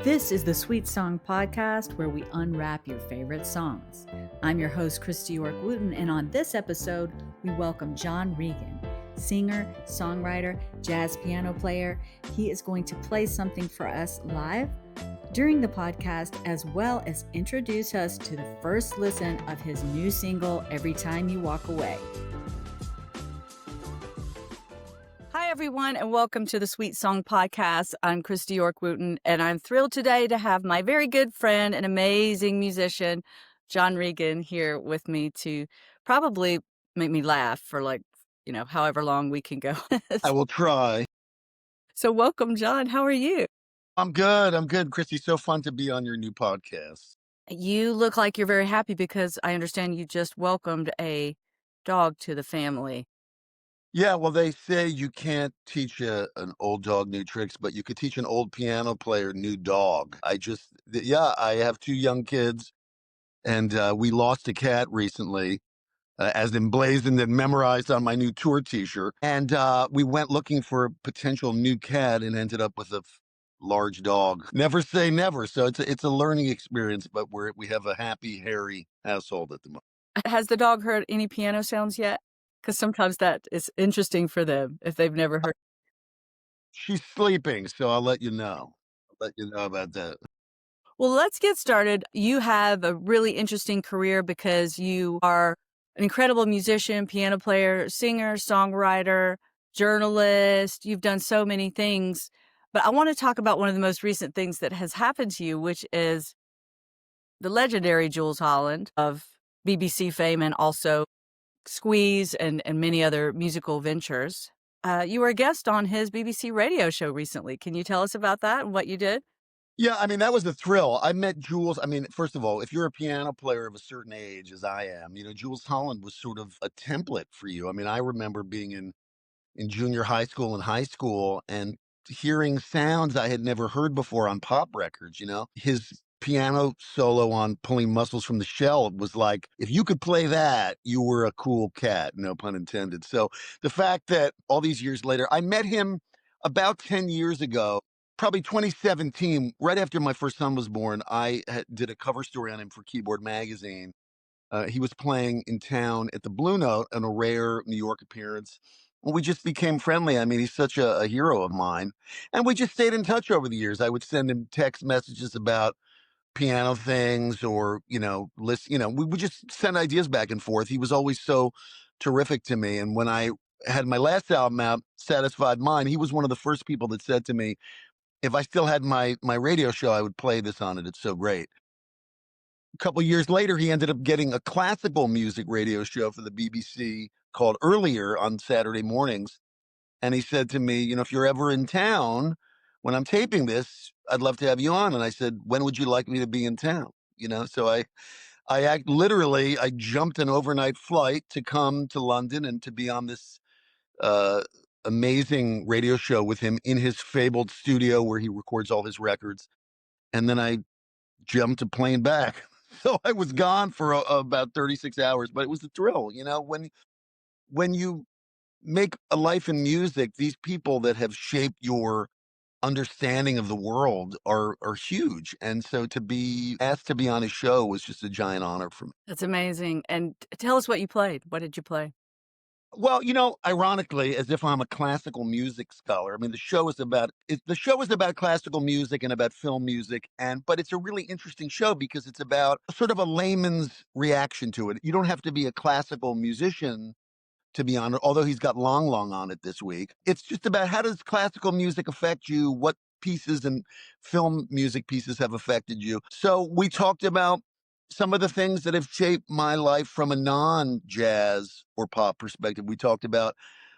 This is the Sweet Song Podcast, where we unwrap your favorite songs. I'm your host, Kristi York Wooten, and on this episode, we welcome Jon Regen, singer, songwriter, jazz piano player. He is going to play something for us live during the podcast, as well as introduce us to the first listen of his new single, Every Time You Walk Away. Hi, everyone, and welcome to the Sweet Song Podcast. I'm Kristi York Wooten, and I'm thrilled today to have my very good friend and amazing musician, Jon Regen, here with me to probably make me laugh for however long we can go. I will try. So welcome, Jon. How are you? I'm good. Kristi. So fun to be on your new podcast. You look like you're very happy because I understand you just welcomed a dog to the family. Yeah, well, they say you can't teach an old dog new tricks, but you could teach an old piano player new dog. I have two young kids, and we lost a cat recently, as emblazoned and memorized on my new tour T-shirt. And we went looking for a potential new cat and ended up with a large dog. Never say never. So it's a learning experience, but we have a happy, hairy household at the moment. Has the dog heard any piano sounds yet? Because sometimes that is interesting for them if they've never heard. She's sleeping, so I'll let you know. I'll let you know about that. Well, let's get started. You have a really interesting career because you are an incredible musician, piano player, singer, songwriter, journalist. You've done so many things. But I want to talk about one of the most recent things that has happened to you, which is the legendary Jools Holland of BBC fame and also Squeeze and many other musical ventures. You were a guest on his BBC radio show recently. Can you tell us about that and what you did? Yeah, I mean, that was a thrill. I met Jools. I mean, first of all, if you're a piano player of a certain age, as I am, Jools Holland was sort of a template for you. I mean, I remember being in junior high school and high school and hearing sounds I had never heard before on pop records. His piano solo on Pulling Muscles from the Shell was like, if you could play that, you were a cool cat, no pun intended. So the fact that all these years later, I met him about 10 years ago, probably 2017, right after my first son was born. I did a cover story on him for Keyboard Magazine. He was playing in town at the Blue Note on a rare New York appearance. And we just became friendly. I mean, he's such a hero of mine. And we just stayed in touch over the years. I would send him text messages about piano things or, we would just send ideas back and forth. He was always so terrific to me. And when I had my last album out, Satisfied Mind, he was one of the first people that said to me, if I still had my radio show, I would play this on it. It's so great. A couple years later, he ended up getting a classical music radio show for the BBC called Earlier on Saturday mornings. And he said to me, if you're ever in town when I'm taping this, I'd love to have you on. And I said, when would you like me to be in town? So I jumped an overnight flight to come to London and to be on this amazing radio show with him in his fabled studio where he records all his records. And then I jumped a plane back. So I was gone for about 36 hours, but it was a thrill. When you make a life in music, these people that have shaped your understanding of the world are huge. And so to be asked to be on his show was just a giant honor for me. That's amazing. And tell us what you played. What did you play? Well, ironically, as if I'm a classical music scholar, I mean, the show is about classical music and about film music, but it's a really interesting show because it's about sort of a layman's reaction to it. You don't have to be a classical musician to be on it, although he's got Long Long on it this week. It's just about how does classical music affect you? What pieces and film music pieces have affected you? So we talked about some of the things that have shaped my life from a non-jazz or pop perspective. We talked about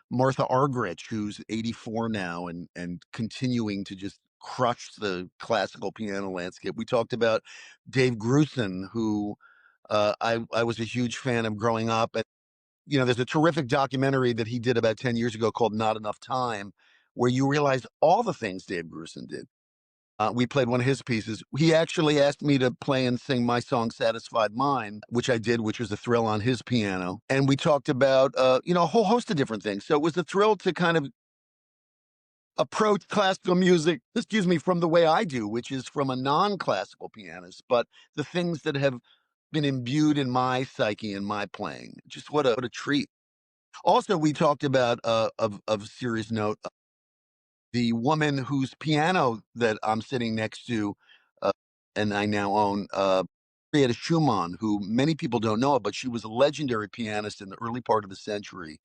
Martha Argerich, who's 84 now and continuing to just crush the classical piano landscape. We talked about Dave Grusin, who I was a huge fan of growing up. And, there's a terrific documentary that he did about 10 years ago called Not Enough Time, where you realize all the things Dave Grusin did. We played one of his pieces. He actually asked me to play and sing my song Satisfied Mind, which I did, which was a thrill on his piano. And we talked about, a whole host of different things. So it was a thrill to kind of approach classical music, excuse me, from the way I do, which is from a non-classical pianist, but the things that have been imbued in my psyche and my playing. Just what a treat. Also, we talked about of serious note, the woman whose piano that I'm sitting next to, uh, and I now own, Henrietta Schumann, who many people don't know, but she was a legendary pianist in the early part of the century,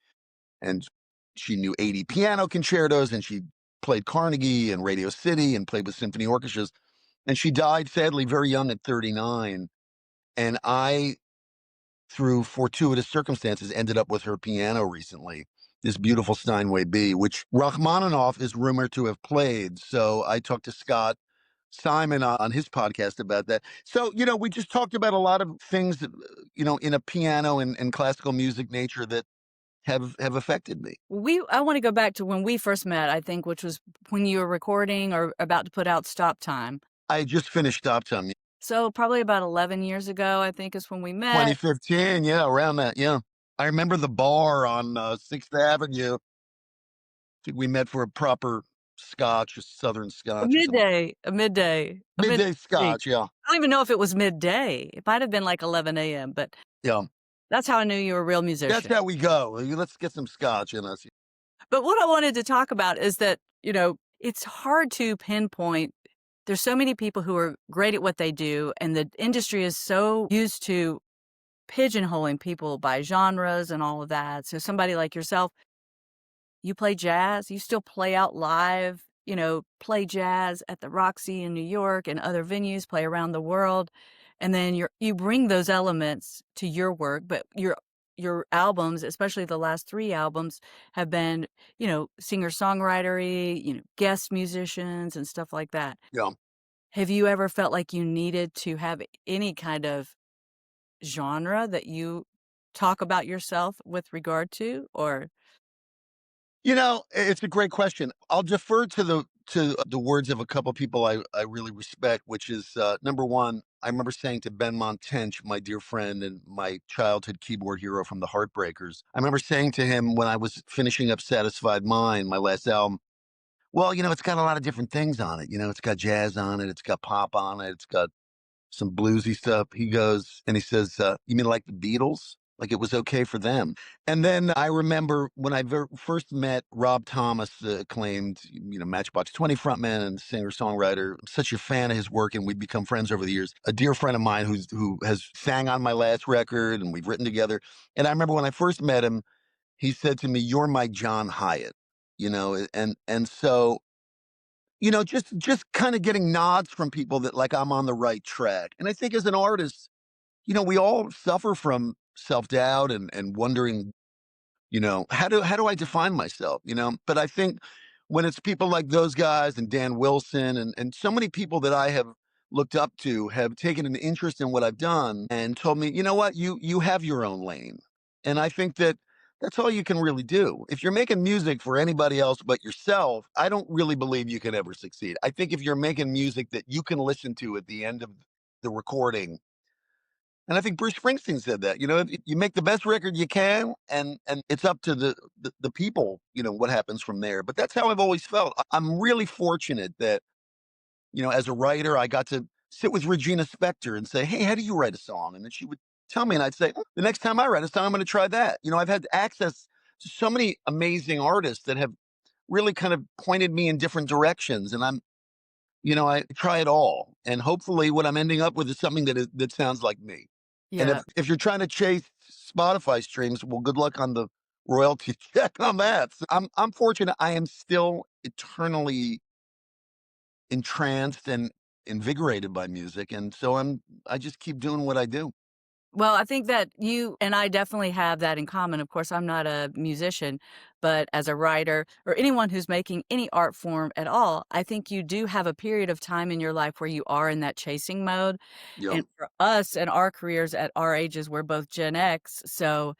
and she knew 80 piano concertos, and she played Carnegie and Radio City and played with symphony orchestras. And she died sadly very young at 39. And I, through fortuitous circumstances, ended up with her piano recently, this beautiful Steinway B, which Rachmaninoff is rumored to have played. So I talked to Scott Simon on his podcast about that. So, we just talked about a lot of things that, in a piano and classical music nature that have affected me. I want to go back to when we first met, I think, which was when you were recording or about to put out Stop Time. I just finished Stop Time. So probably about 11 years ago, I think is when we met. 2015, yeah, around that, yeah. I remember the bar on 6th Avenue. I think we met for a proper scotch, a southern A scotch or something. midday, a midday, a Midday midday. scotch, yeah. I don't even know if it was midday. It might have been like 11 AM, but Yeah. that's how I knew you were a real That's musician. how we go. Let's get some scotch in us. But what I wanted to talk about is that, it's hard to pinpoint. There's so many people who are great at what they do, and the industry is so used to pigeonholing people by genres and all of that. So somebody like yourself, you play jazz, you still play out live, play jazz at the Roxy in New York and other venues, play around the world. And then you bring those elements to your work, but your albums, especially the last 3 albums, have been, singer-songwritery, guest musicians and stuff like that. Yeah. Have you ever felt like you needed to have any kind of genre that you talk about yourself with regard to? Or It's a great question. I'll defer to the words of a couple people I really respect, which is number one. I remember saying to Ben Montench, my dear friend and my childhood keyboard hero from the Heartbreakers. I remember saying to him when I was finishing up Satisfied Mind, my last album, well, it's got a lot of different things on it. It's got jazz on it, it's got pop on it, it's got some bluesy stuff. He goes and he says, "You mean like the Beatles? Like it was okay for them?" And then I remember when I first met Rob Thomas, the acclaimed, Matchbox 20 frontman and singer songwriter. I'm such a fan of his work, and we've become friends over the years. A dear friend of mine who has sang on my last record, and we've written together. And I remember when I first met him, he said to me, "You're my John Hyatt," and so just kind of getting nods from people that like I'm on the right track. And I think as an artist, we all suffer from self-doubt and wondering, how do I define myself, But I think when it's people like those guys and Dan Wilson and so many people that I have looked up to have taken an interest in what I've done and told me, you know what, you have your own lane. And I think that that's all you can really do. If you're making music for anybody else but yourself, I don't really believe you can ever succeed. I think if you're making music that you can listen to at the end of the recording, and I think Bruce Springsteen said that, you make the best record you can, and it's up to the people, what happens from there. But that's how I've always felt. I'm really fortunate that, as a writer, I got to sit with Regina Spektor and say, "Hey, how do you write a song?" And then she would tell me, and I'd say, "The next time I write a song, I'm going to try that." I've had access to so many amazing artists that have really kind of pointed me in different directions, and I try it all, and hopefully, what I'm ending up with is something that sounds like me. And yeah. if you're trying to chase Spotify streams, well, good luck on the royalty check on that. So I'm fortunate. I am still eternally entranced and invigorated by music, and so I just keep doing what I do. Well, I think that you and I definitely have that in common. Of course, I'm not a musician, but as a writer or anyone who's making any art form at all, I think you do have a period of time in your life where you are in that chasing mode. Yeah, And for us and our careers at our ages, we're both Gen X. So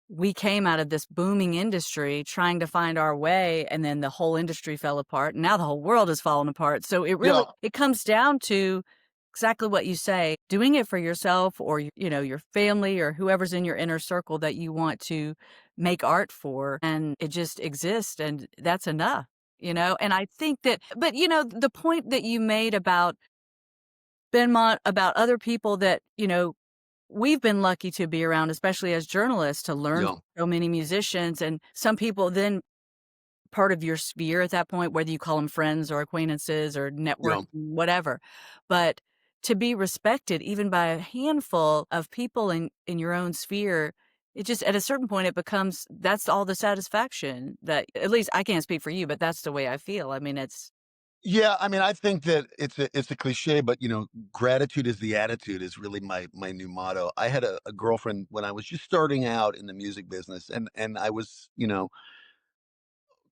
we came out of this booming industry trying to find our way, and then the whole industry fell apart, and now the whole world is falling apart. So yeah. it comes down to exactly what you say, doing it for yourself or, your family or whoever's in your inner circle that you want to make art for, and it just exists, and that's enough. And I think that, but the point that you made about Benmont, about other people that, we've been lucky to be around, especially as journalists, to learn Yeah, from so many musicians. And some people then part of your sphere at that point, whether you call them friends or acquaintances or network, yeah. whatever. But to be respected even by a handful of people in your own sphere, it just at a certain point it becomes that's all the satisfaction that at least I can't speak for you, but that's the way I feel. I mean, it's Yeah, I mean, I think that it's a cliche, but gratitude is the attitude is really my new motto. I had a girlfriend when I was just starting out in the music business, and I was,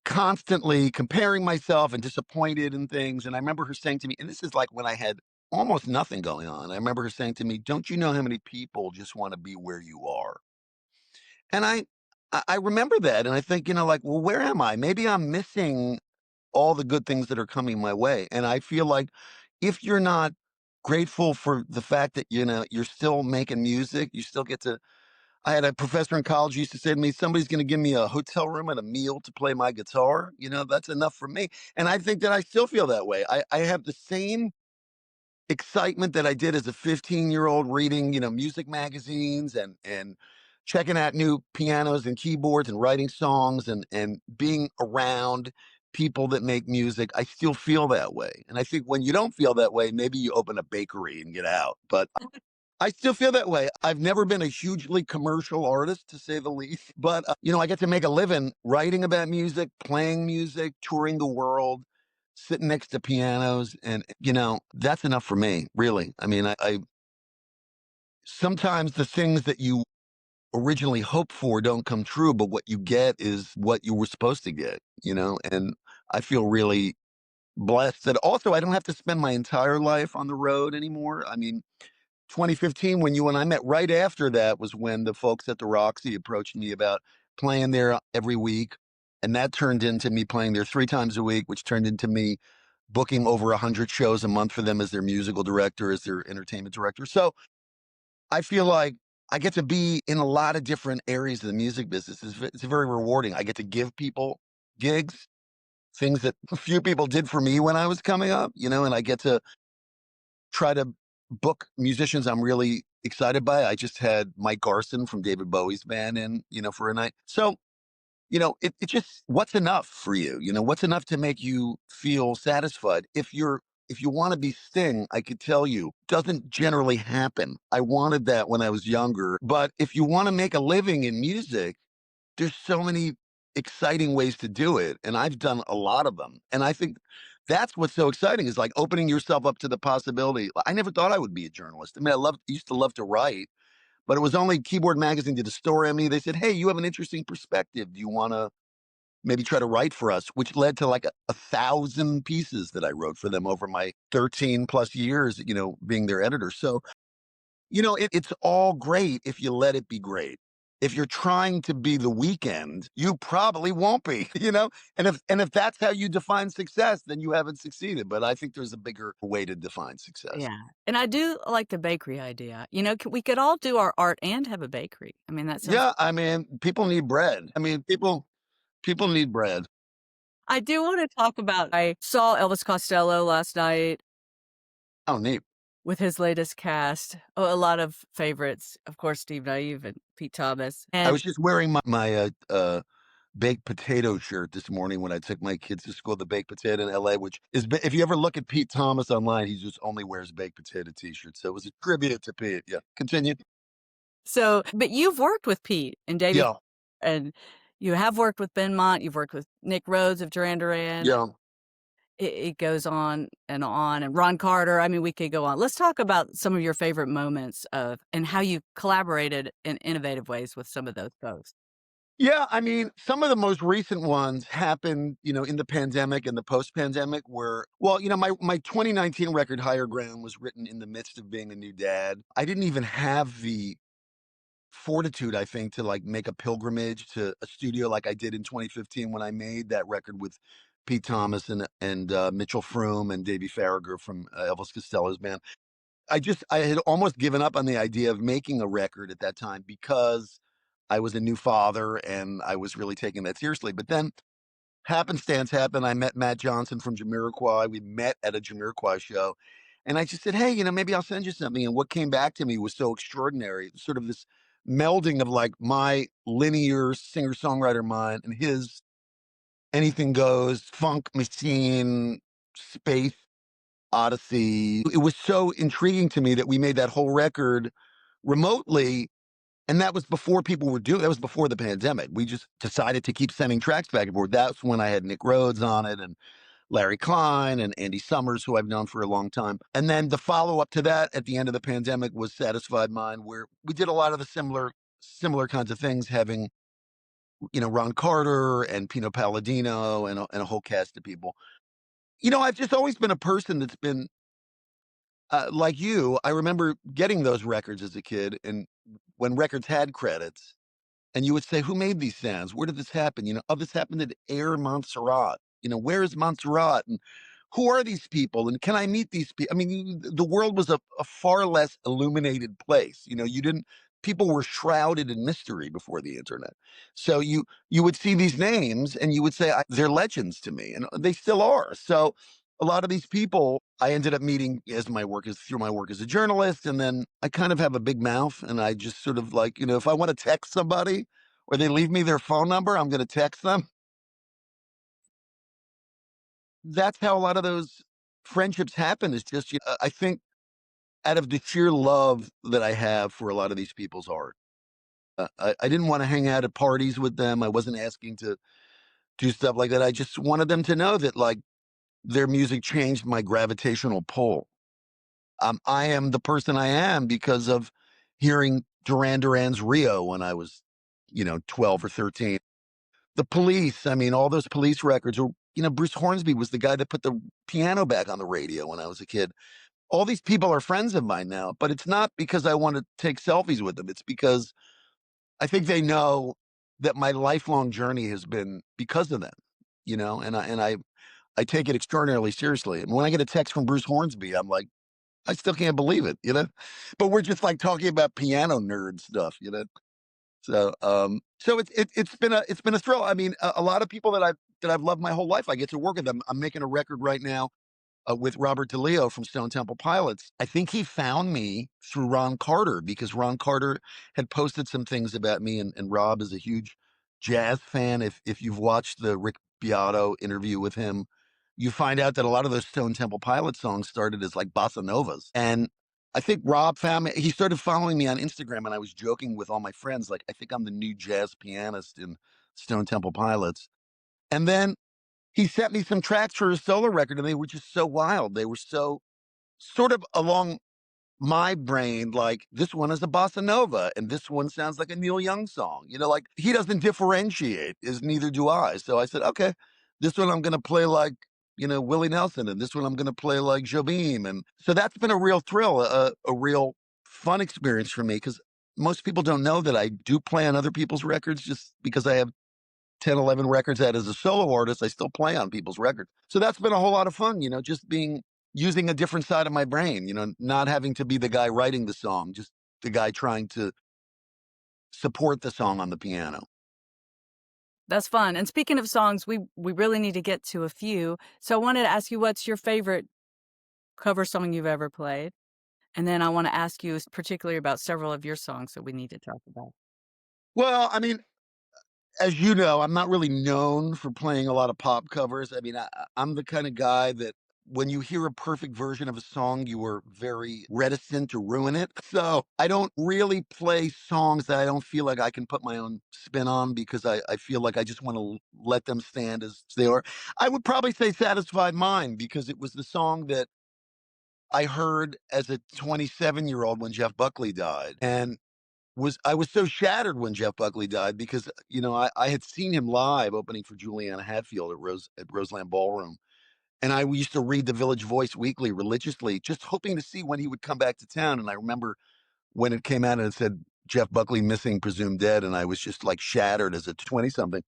constantly comparing myself and disappointed in things. And I remember her saying to me, and this is like when I had almost nothing going on. I remember her saying to me, "Don't you know how many people just want to be where you are?" And I remember that, and I think, like, well, where am I? Maybe I'm missing all the good things that are coming my way. And I feel like if you're not grateful for the fact that, you're still making music, you still get to. I had a professor in college who used to say to me, somebody's going to give me a hotel room and a meal to play my guitar. That's enough for me. And I think that I still feel that way. I have the same excitement that I did as a 15-year-old reading, music magazines and checking out new pianos and keyboards and writing songs and being around people that make music. I still feel that way. And I think when you don't feel that way, maybe you open a bakery and get out. But I still feel that way. I've never been a hugely commercial artist, to say the least, but I get to make a living writing about music, playing music, touring the world, sitting next to pianos, and that's enough for me, really. I mean, I sometimes the things that you originally hope for don't come true, but what you get is what you were supposed to get, and I feel really blessed that also I don't have to spend my entire life on the road anymore. I mean, 2015, when you and I met, right after that was when the folks at the Roxy approached me about playing there every week. And that turned into me playing there 3 times a week, which turned into me booking over 100 shows a month for them as their musical director, as their entertainment director. So I feel like I get to be in a lot of different areas of the music business. It's very rewarding. I get to give people gigs, things that few people did for me when I was coming up, and I get to try to book musicians I'm really excited by. I just had Mike Garson from David Bowie's band in, for a night. So, it just what's enough for you? What's enough to make you feel satisfied? If you want to be Sting, I could tell you, doesn't generally happen. I wanted that when I was younger. But if you want to make a living in music, there's so many exciting ways to do it, and I've done a lot of them. And I think that's what's so exciting is like opening yourself up to the possibility. I never thought I would be a journalist. I mean, used to love to write, but it was only Keyboard Magazine did a story on me. They said, "Hey, you have an interesting perspective. Do you want to maybe try to write for us?" Which led to like a thousand pieces that I wrote for them over my 13 plus years, being their editor. So it's all great if you let it be great. If you're trying to be the weekend, you probably won't be, And if that's how you define success, then you haven't succeeded. But I think there's a bigger way to define success. yeah. And I do like the bakery idea. We could all do our art and have a bakery. I mean, that sounds Yeah, I mean, people need bread. I mean, people need bread. I do wanna talk about I saw Elvis Costello last night Oh, neat. with his latest cast. A lot of favorites, of course, Steve Naive and Pete Thomas, I and was just wearing my baked potato shirt this morning when I took my kids to school. The baked potato in LA, which is if you ever look at Pete Thomas online, he just only wears baked potato t-shirts. So it was a tribute to Pete. Yeah. Continue. so but you've worked with Pete and Davey, Yeah. and you have worked with Benmont, you've worked with Nick Rhodes of Duran Duran. Yeah. It goes on, and Ron Carter. I mean, we could go on. Let's talk about some of your favorite moments of and how you collaborated in innovative ways with some of those folks. Yeah, I mean, some of the most recent ones happened, in the pandemic and the post-pandemic where, well, my 2019 record Higher Ground was written in the midst of being a new dad. I didn't even have the fortitude, I think, to like make a pilgrimage to a studio like I did in 2015 when I made that record with Pete Thomas and Mitchell Froome and Davey Farragher from Elvis Costello's band. I had almost given up on the idea of making a record at that time because I was a new father and I was really taking that seriously. But then happenstance happened. I met Matt Johnson from Jamiroquai. We met at a Jamiroquai show. And I just said, hey, maybe I'll send you something. And what came back to me was so extraordinary. Sort of this melding of like my linear singer songwriter mind and his anything goes, funk machine, space odyssey. It was so intriguing to me that we made that whole record remotely. And that was before people were doing that was before the pandemic. We just decided to keep sending tracks back and forth. That's when I had Nick Rhodes on it and Larry Klein and Andy Summers, who I've known for a long time. And then the follow up to that at the end of the pandemic was Satisfied Mind, where we did a lot of the similar kinds of things, having Ron Carter and Pino Palladino and a whole cast of people. I've just always been a person that's been like you. I remember getting those records as a kid, and when records had credits, and you would say, "Who made these sounds? Where did this happen?" "Oh, this happened at Air Montserrat." "Where is Montserrat? And who are these people? And can I meet these people?" I mean, the world was a far less illuminated place. You didn't. People were shrouded in mystery before the internet. So you would see these names, and you would say, "They're legends to me," and they still are. So a lot of these people I ended up meeting through my work as a journalist. And then I kind of have a big mouth, and I just sort of like, if I want to text somebody or they leave me their phone number, I'm going to text them. That's how a lot of those friendships happen, is just, I think out of the sheer love that I have for a lot of these people's art. I didn't want to hang out at parties with them. I wasn't asking to do stuff like that. I just wanted them to know that like their music changed my gravitational pull. I am the person I am because of hearing Duran Duran's Rio when I was, 12 or 13. The Police, I mean, all those Police records, or, Bruce Hornsby was the guy that put the piano back on the radio when I was a kid. All these people are friends of mine now, but it's not because I want to take selfies with them. It's because I think they know that my lifelong journey has been because of them, and I take it extraordinarily seriously. And when I get a text from Bruce Hornsby, I'm like, I still can't believe it. But we're just like talking about piano nerd stuff. So it's been a thrill. I mean, a lot of people that I've loved my whole life, I get to work with them. I'm making a record right now with Robert DeLeo from Stone Temple Pilots. I think he found me through Ron Carter because Ron Carter had posted some things about me, and Rob is a huge jazz fan. If you've watched the Rick Beato interview with him, you find out that a lot of those Stone Temple Pilots songs started as like bossa novas. And I think Rob found me. He started following me on Instagram, and I was joking with all my friends, like, I think I'm the new jazz pianist in Stone Temple Pilots. And then he sent me some tracks for his solo record, and they were just so wild. They were so sort of along my brain, like, this one is a bossa nova, and this one sounds like a Neil Young song. Like, he doesn't differentiate, as neither do I. So I said, okay, this one I'm going to play like, Willie Nelson, and this one I'm going to play like Jobim. And so that's been a real thrill, a real fun experience for me, because most people don't know that I do play on other people's records. Just because I have 10, 11 records out as a solo artist, I still play on people's records. So that's been a whole lot of fun, just using a different side of my brain, not having to be the guy writing the song, just the guy trying to support the song on the piano. That's fun. And speaking of songs, we really need to get to a few. So I wanted to ask you, what's your favorite cover song you've ever played? And then I want to ask you particularly about several of your songs that we need to talk about. Well, I mean, as you know, I'm not really known for playing a lot of pop covers. I mean, I'm the kind of guy that when you hear a perfect version of a song, you are very reticent to ruin it. So I don't really play songs that I don't feel like I can put my own spin on, because I feel like I just want to let them stand as they are. I would probably say Satisfied Mind, because it was the song that I heard as a 27-year-old when Jeff Buckley died. And I was so shattered when Jeff Buckley died, because I had seen him live opening for Juliana Hatfield at Roseland Ballroom, and I used to read the Village Voice weekly religiously, just hoping to see when he would come back to town. And I remember when it came out and it said Jeff Buckley missing, presumed dead, and I was just like shattered as a 20-something.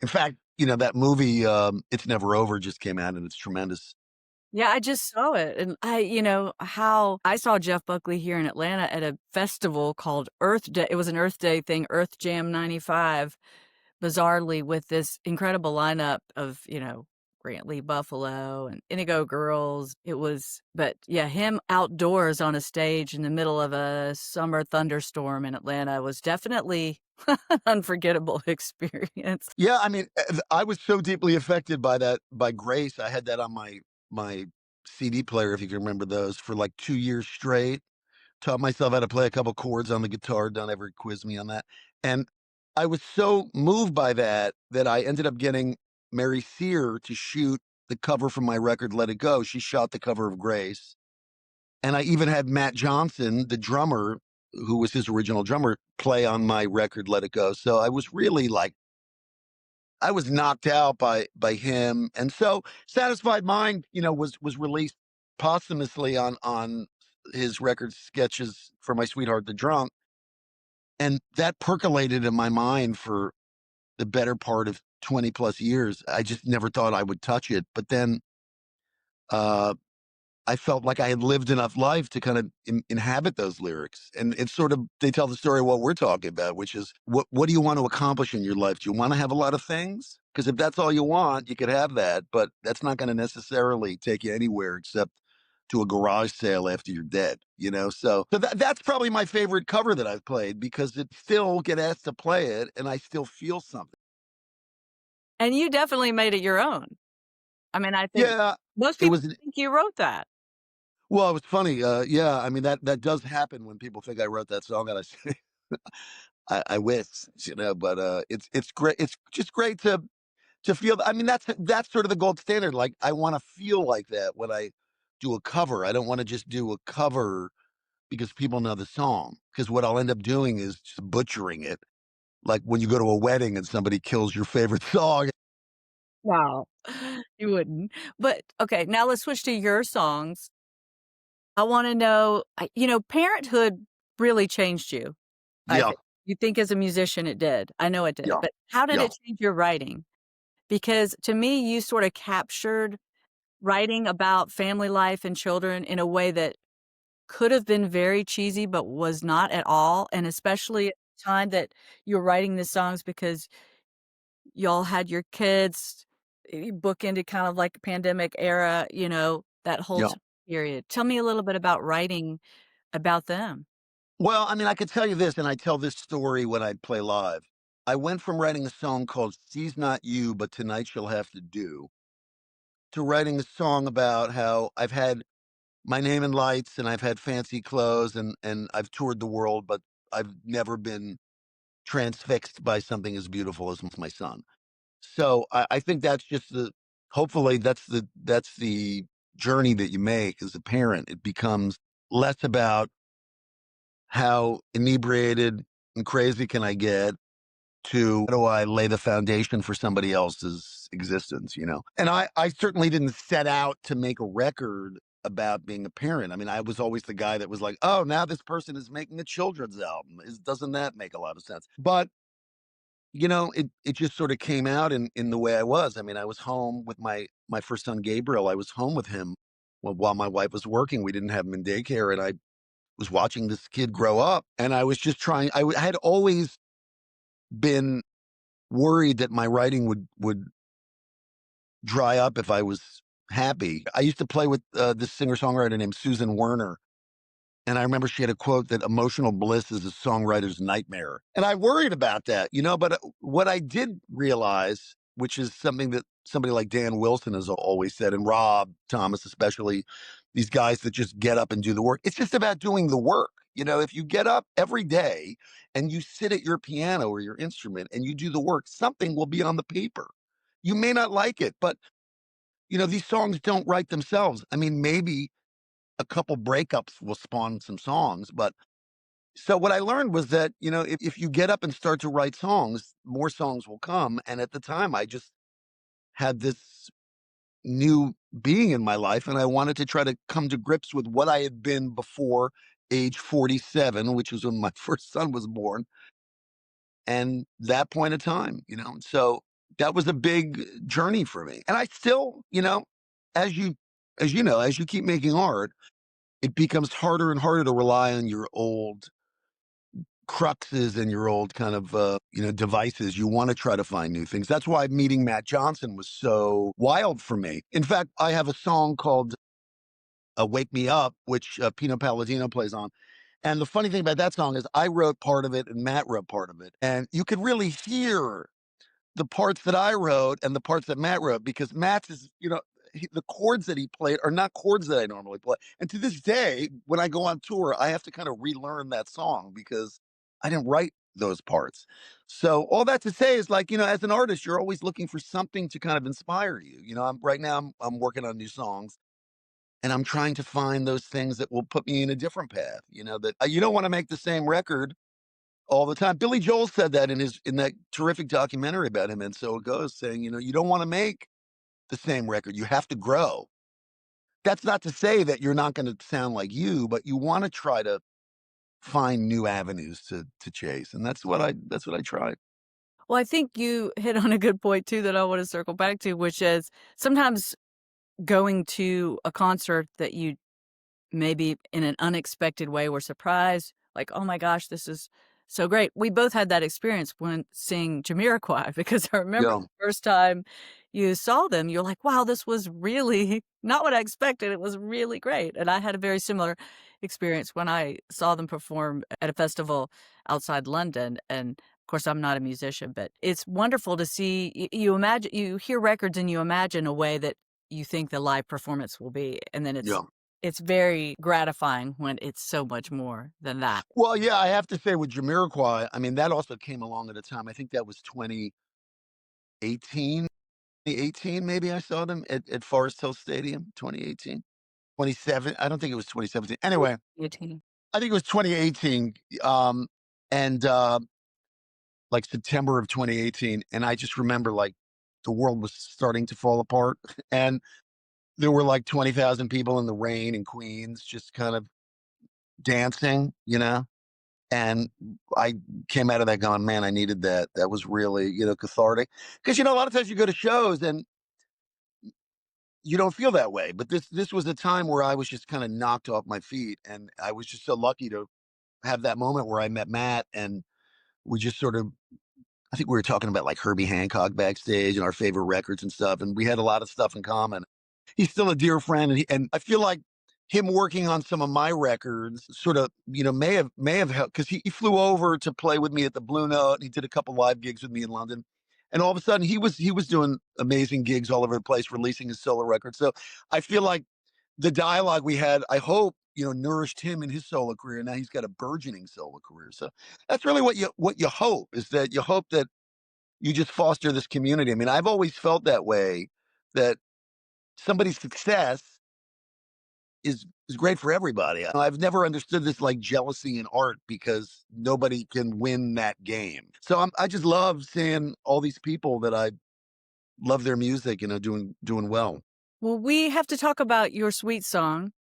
In fact, that movie It's Never Over just came out, and it's tremendous. Yeah, I just saw it. And how I saw Jeff Buckley here in Atlanta at a festival called Earth Day. It was an Earth Day thing, Earth Jam 95. bizarrely with this incredible lineup of, Grant Lee Buffalo and Indigo Girls. It was but yeah, him outdoors on a stage in the middle of a summer thunderstorm in Atlanta was definitely an unforgettable experience. Yeah, I mean, I was so deeply affected by that by Grace. I had that on my CD player, if you can remember those, for like 2 years straight. Taught myself how to play a couple chords on the guitar. Don't ever quiz me on that. And I was so moved by that that I ended up getting Mary Sear to shoot the cover from my record, Let It Go. She shot the cover of Grace. And I even had Matt Johnson, the drummer, who was his original drummer, play on my record, Let It Go. So I was really like, I was knocked out by him. And so Satisfied Mind, was released posthumously on his record Sketches for My Sweetheart the Drunk. And that percolated in my mind for the better part of 20 plus years. I just never thought I would touch it. But then uh I felt like I had lived enough life to kind of inhabit those lyrics. And it's sort of, they tell the story of what we're talking about, which is what do you want to accomplish in your life? Do you want to have a lot of things? Because if that's all you want, you could have that, but that's not going to necessarily take you anywhere except to a garage sale after you're dead, So that's probably my favorite cover that I've played because it still get asked to play it and I still feel something. And you definitely made it your own. I mean, I think Yeah, most it people was. think you wrote that. Well, it was funny. Yeah, I mean that does happen when people think I wrote that song, and I say I wish, But it's great. It's just great to feel. I mean, that's sort of the gold standard. Like I want to feel like that when I do a cover. I don't want to just do a cover because people know the song. Because what I'll end up doing is just butchering it. Like when you go to a wedding and somebody kills your favorite song. Wow. You wouldn't. But, okay, now let's switch to your songs. I wanna know, parenthood really changed you, I Yeah, think. You think as a musician it did. I know it did. yeah, But how did yeah, it change your writing? Because to me, you sorta captured writing about family life and children in a way that could have been very cheesy, but was not at all, and especially at the time that you're writing the songs because y'all had your kids, bookended kind of like a pandemic era, that whole yeah. period. Tell me a little bit about writing about them. Well, I mean, I could tell you this, and I tell this story when I play live. I went from writing a song called She's Not You, but Tonight She'll Have to Do, to writing a song about how I've had my name in lights and I've had fancy clothes and I've toured the world, but I've never been transfixed by something as beautiful as my son. So I think that's just hopefully that's the journey that you make as a parent. It becomes less about how inebriated and crazy can I get to how do I lay the foundation for somebody else's existence? And I certainly didn't set out to make a record about being a parent. I mean, I was always the guy that was like, oh, now this person is making a children's album. Doesn't that make a lot of sense? But it just sort of came out in the way I was. I mean, I was home with my first son Gabriel. I was home with him while my wife was working. We didn't have him in daycare, and I was watching this kid grow up, and I was just trying. I had always been worried that my writing would dry up if I was happy. I used to play with this singer songwriter named Susan Werner, and I remember she had a quote that emotional bliss is a songwriter's nightmare. And I worried about that, but what I did realize, which is something that somebody like Dan Wilson has always said, and Rob Thomas, especially, these guys that just get up and do the work. It's just about doing the work. If you get up every day and you sit at your piano or your instrument and you do the work, something will be on the paper. You may not like it, but these songs don't write themselves. I mean, maybe a couple breakups will spawn some songs. But so what I learned was that, if you get up and start to write songs, more songs will come. And at the time, I just had this new being in my life, and I wanted to try to come to grips with what I had been before age 47, which was when my first son was born, and that point of time. So that was a big journey for me. And I still, as you as you keep making art, it becomes harder and harder to rely on your old cruxes and your old kind of devices. You want to try to find new things. That's why meeting Matt Johnson was so wild for me. In fact, I have a song called "Wake Me Up," which Pino Palladino plays on. And the funny thing about that song is I wrote part of it and Matt wrote part of it, and you could really hear the parts that I wrote and the parts that Matt wrote, because Matt's is, the chords that he played are not chords that I normally play. And to this day, when I go on tour, I have to kind of relearn that song because I didn't write those parts. So all that to say is, like, as an artist, you're always looking for something to kind of inspire you. Right now I'm working on new songs, and I'm trying to find those things that will put me in a different path. That you don't want to make the same record all the time. Billy Joel said that in that terrific documentary about him, and so it goes, saying, you don't want to make the same record. You have to grow. That's not to say that you're not going to sound like you, but you want to try to find new avenues to chase, and that's what I tried. Well, I think you hit on a good point too that I want to circle back to, which is sometimes going to a concert that you maybe in an unexpected way were surprised, like, "Oh my gosh, this is so great." We both had that experience when seeing Jamiroquai because I remember Yeah, the first time you saw them, you're like, "Wow, this was really not what I expected, it was really great." And I had a very similar experience when I saw them perform at a festival outside London, and, of course, I'm not a musician, but it's wonderful to see you hear records and you imagine a way that you think the live performance will be, and then yeah. it's very gratifying when it's so much more than that. Well, yeah, I have to say with Jamiroquai, I mean, that also came along at a time. I think that was 2018, 2018, maybe I saw them at Forest Hill Stadium, 2018, 27. I don't think it was 2017. Anyway, Guillotine. I think it was 2018, um, and like September of 2018. And I just remember, like, the world was starting to fall apart, and there were like 20,000 people in the rain in Queens, just kind of dancing. And I came out of that going, man, I needed that. That was really, cathartic. Because, a lot of times you go to shows and you don't feel that way. But this was a time where I was just kind of knocked off my feet. And I was just so lucky to have that moment where I met Matt, and we just sort of, I think we were talking about like Herbie Hancock backstage and our favorite records and stuff. And we had a lot of stuff in common. He's still a dear friend, and I feel like him working on some of my records sort of, may have helped, because he flew over to play with me at the Blue Note. And he did a couple live gigs with me in London, and all of a sudden he was doing amazing gigs all over the place, releasing his solo records. So I feel like the dialogue we had, I hope, nourished him in his solo career. Now he's got a burgeoning solo career. So that's really what you hope, is that you hope that you just foster this community. I mean, I've always felt that way, that somebody's success is great for everybody. I've never understood this, like, jealousy in art, because nobody can win that game. So I just love seeing all these people that I love their music, doing well. Well, we have to talk about your Sweet Song.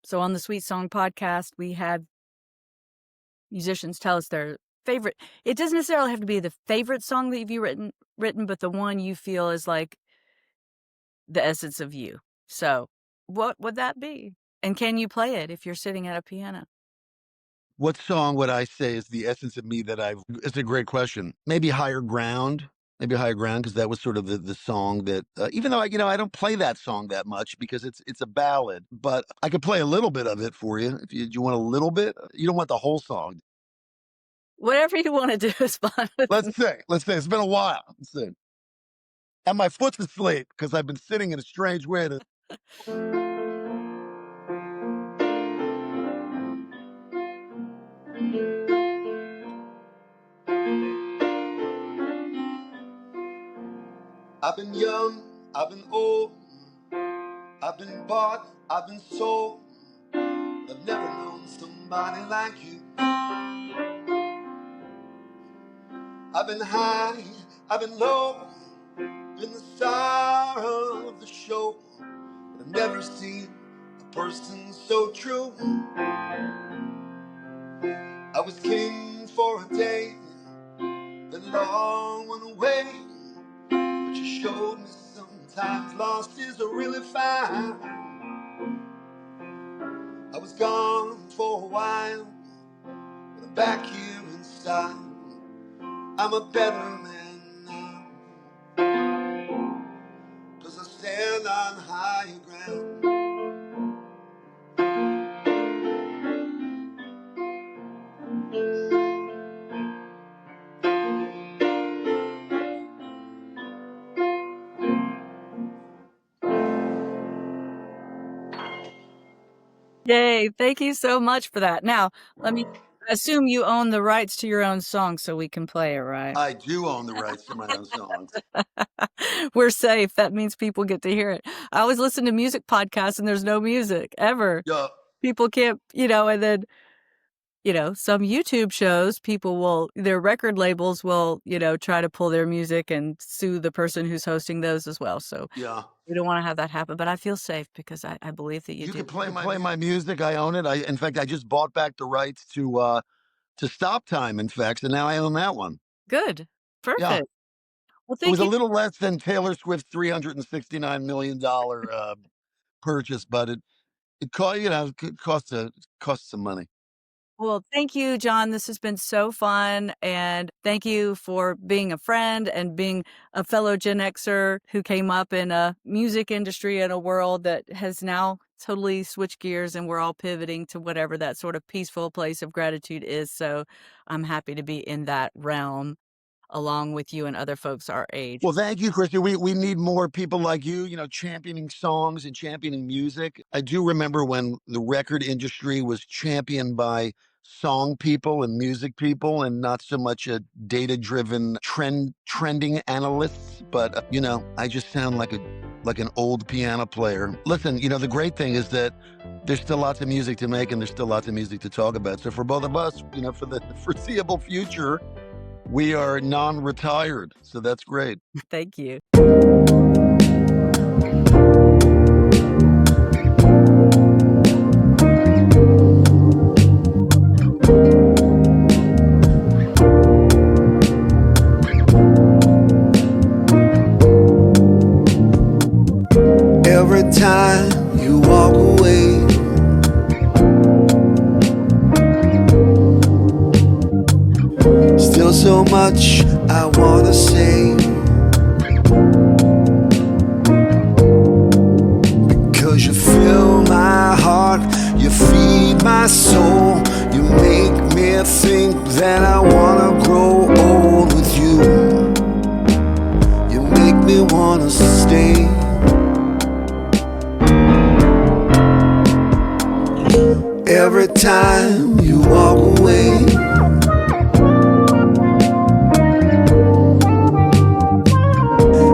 So on the Sweet Song podcast, we had musicians tell us their favorite. It doesn't necessarily have to be the favorite song that you've written, but the one you feel is like the essence of you. So what would that be? And can you play it if you're sitting at a piano? What song would I say is the essence of me that I've it's a great question. Maybe Higher Ground. Maybe Higher Ground, because that was sort of the song that, even though I don't play that song that much because it's a ballad, but I could play a little bit of it for you. If do you want a little bit? You don't want the whole song. Whatever you want to do is fine with me. Let's say it's been a while. Let's see. And my foot's asleep because I've been sitting in a strange way. I've been young, I've been old, I've been bought, I've been sold. I've never known somebody like you. I've been high, I've been low, been the star of the show. But I've never seen a person so true. I was king for a day, then it all went away. But you showed me sometimes lost is really fine. I was gone for a while, but I'm back here in side. I'm a better man now, 'cause I stand on higher ground. Yay, thank you so much for that. Now, let me assume you own the rights to your own song so we can play it, right? I do own the rights to my own songs. We're safe. That means people get to hear it. I always listen to music podcasts and there's no music ever. Yeah. People can't, and then, some YouTube shows, their record labels will, try to pull their music and sue the person who's hosting those as well. So Yeah. we don't want to have that happen, but I feel safe because I believe that you You do. can play my music. I own it. In fact, I just bought back the rights to Stop Time, in fact, so now I own that one. Good. Yeah. Perfect. Well, It was thank a you. little less than Taylor Swift's $369 million purchase, but it cost some money. Well, thank you, John. This has been so fun. And thank you for being a friend and being a fellow Gen Xer who came up in a music industry in a world that has now totally switched gears and we're all pivoting to whatever that sort of peaceful place of gratitude is. So I'm happy to be in that realm along with you and other folks our age. Well, thank you, Kristi. We need more people like you, championing songs and championing music. I do remember when the record industry was championed by song people and music people and not so much a data-driven trending analysts. But I just sound like an old piano player. Listen, the great thing is that there's still lots of music to make and there's still lots of music to talk about. So for both of us, for the foreseeable future, we are non-retired, so that's great. Thank you. Every time you walk away, still so much I wanna say, because you fill my heart, you feed my soul, you make me think that I wanna grow old with you. You make me wanna stay. Every time you walk away,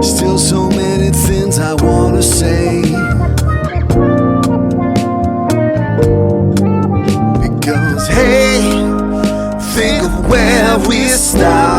still so many things I wanna say, because hey, think of where we started.